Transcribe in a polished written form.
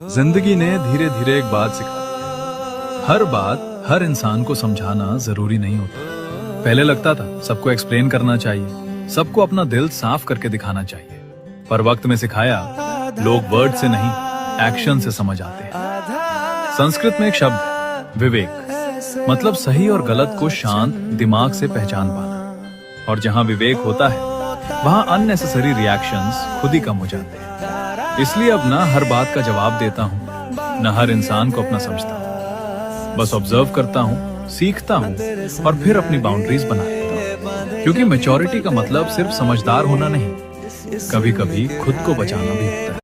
जिंदगी ने धीरे धीरे एक बात सिखा दी। हर बात हर इंसान को समझाना जरूरी नहीं होता। पहले लगता था सबको एक्सप्लेन करना चाहिए, सबको अपना दिल साफ करके दिखाना चाहिए, पर वक्त में सिखाया लोग वर्ड से नहीं एक्शन से समझ आते हैं। संस्कृत में एक शब्द है विवेक, मतलब सही और गलत को शांत दिमाग से पहचान पाना। और जहां विवेक होता है वहां अननेसेसरी रिएक्शंस खुद ही कम हो जाते हैं। इसलिए अब ना हर बात का जवाब देता हूँ, न हर इंसान को अपना समझता हूँ। बस ऑब्जर्व करता हूँ, सीखता हूँ और फिर अपनी बाउंड्रीज बना लेता हूँ। क्योंकि मैच्योरिटी का मतलब सिर्फ समझदार होना नहीं, कभी कभी खुद को बचाना भी होता है।